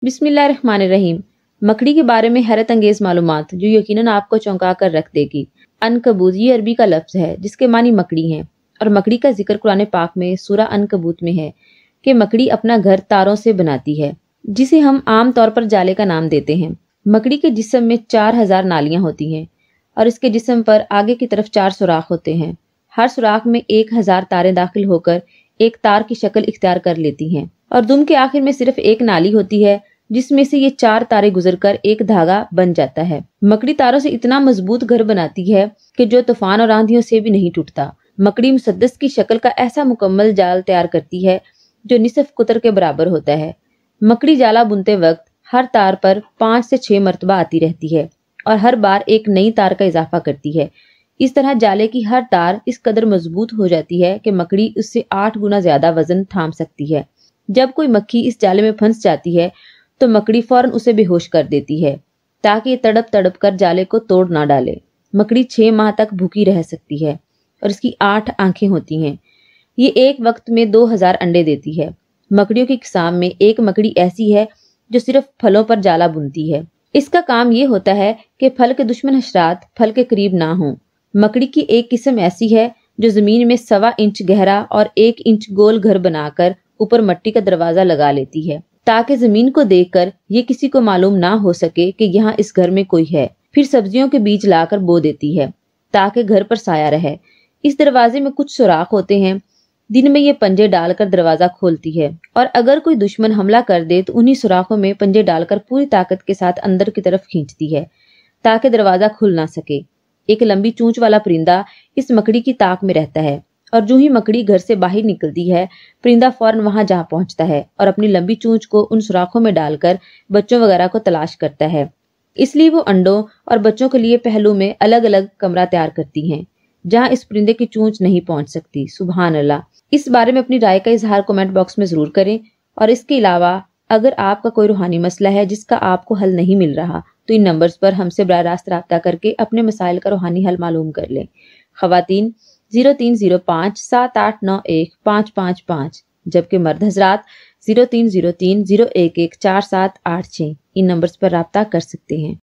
बिस्मिल्लाहिर्रहमानिर्रहीम। मकड़ी के बारे में हैरत अंगेज मालूमात जो यकीनन आपको चौंका कर रख देगी। अनकबूत ये अरबी का लफ्ज है जिसके मानी मकड़ी है और मकड़ी का जिक्र कुरान पाक में सूरा अनकबूत में है कि मकड़ी अपना घर तारों से बनाती है, जिसे हम आम तौर पर जाले का नाम देते हैं। मकड़ी के जिस्म में 4000 नालियां होती हैं और इसके जिस्म पर आगे की तरफ 4 सुराख होते हैं। हर सुराख में 1000 तारें दाखिल होकर एक तार की शक्ल इख्तियार कर लेती हैं और दुम के आखिर में सिर्फ एक नाली होती है जिसमें से ये 4 तारे गुजरकर एक धागा बन जाता है। मकड़ी तारों से इतना मजबूत घर बनाती है कि जो तूफान और आंधियों से भी नहीं टूटता। मकड़ी मुसद्दस की शक्ल का ऐसा मुकम्मल जाल तैयार करती है जो निसफ कुतर के बराबर होता है। मकड़ी जाला बुनते वक्त हर तार पर 5 से 6 मरतबा आती रहती है और हर बार एक नई तार का इजाफा करती है। इस तरह जाले की हर तार इस कदर मजबूत हो जाती है कि मकड़ी उससे 8 गुना ज्यादा वजन थाम सकती है। जब कोई मक्खी इस जाले में फंस जाती है तो मकड़ी फौरन उसे बेहोश कर देती है ताकि ये तड़प तड़प कर जाले को तोड़ ना डाले। मकड़ी 6 माह तक भूखी रह सकती है और इसकी 8 आंखें होती हैं। ये एक वक्त में 2000 अंडे देती है। मकड़ियों की किस्म में एक मकड़ी ऐसी है जो सिर्फ फलों पर जाला बुनती है। इसका काम ये होता है कि फल के दुश्मन हशरात फल के करीब ना हों। मकड़ी की एक किस्म ऐसी है जो जमीन में 1.25 इंच गहरा और 1 इंच गोल घर बनाकर ऊपर मिट्टी का दरवाजा लगा लेती है ताकि जमीन को देखकर ये किसी को मालूम ना हो सके कि यहाँ इस घर में कोई है। फिर सब्जियों के बीज लाकर बो देती है ताकि घर पर साया रहे। इस दरवाजे में कुछ सुराख होते हैं। दिन में ये पंजे डालकर दरवाजा खोलती है और अगर कोई दुश्मन हमला कर दे तो उन्हीं सुराखों में पंजे डालकर पूरी ताकत के साथ अंदर की तरफ खींचती है ताकि दरवाजा खुल ना सके। एक लंबी चूंच वाला परिंदा इस मकड़ी की ताक में रहता है और जो ही मकड़ी घर से बाहर निकलती है परिंदा फौरन वहां जा पहुंचता है और अपनी लंबी चूंच को उन सुराखों में डालकर बच्चों वगैरह को तलाश करता है। इसलिए वो अंडों और बच्चों के लिए पहलू में अलग अलग कमरा तैयार करती हैं जहां इस परिंदे की चूंच नहीं पहुंच सकती। सुभान अल्लाह। इस बारे में अपनी राय का इजहार कमेंट बॉक्स में जरूर करें और इसके अलावा अगर आपका कोई रूहानी मसला है जिसका आपको हल नहीं मिल रहा तो इन नंबर्स पर हमसे बराह रास्त राब्ता करके अपने मसाइल का रूहानी हल मालूम कर लें। खवातीन 0305 7891 555 जबकि मर्द हजरात 0303 011 4786 इन नंबर्स पर राब्ता कर सकते हैं।